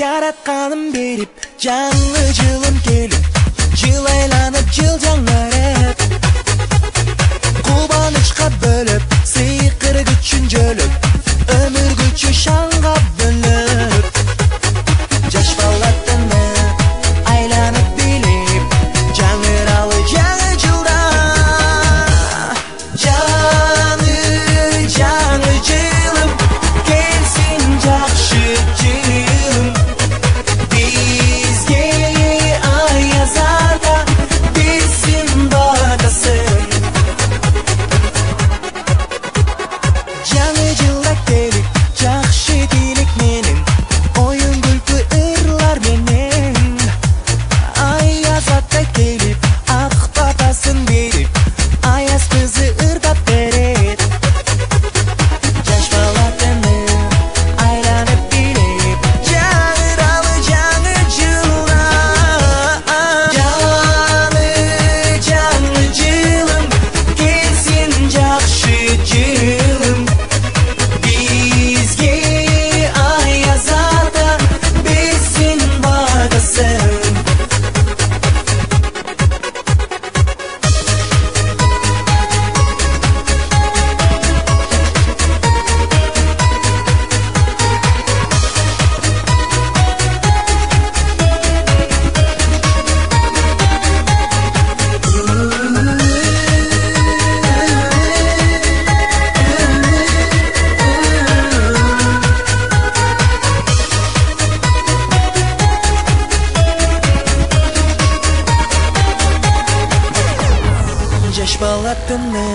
жаратканым берип, жаңы жылым келип, жыл айланып, жыл жаңарып, кубанычка бөлөп, сыйкыр күчүн жөлөп, өмүр күчү шаңга бөлөп, жаш балаттыны айланып билип, жаңыралы жаңы жылда. Жаңы жылым келсин, жакшы жылым, бизге аяз ата берсин батасын. Жаңы жылда келип, жакшы тилек менен, оюн күлкү ырлар менен, аяз ата келип, ак батасын берип, аяз кызы ырдап берет. Жаш балатыны айланып билип, жаңыралы жаңы жылда. Жаңы жылым келсин, жакшы жылым, бизге аяз ата берсин батасын. Жаш балаттыны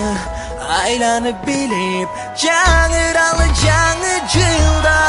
айланып билип, жаңыралы жаңы жылда.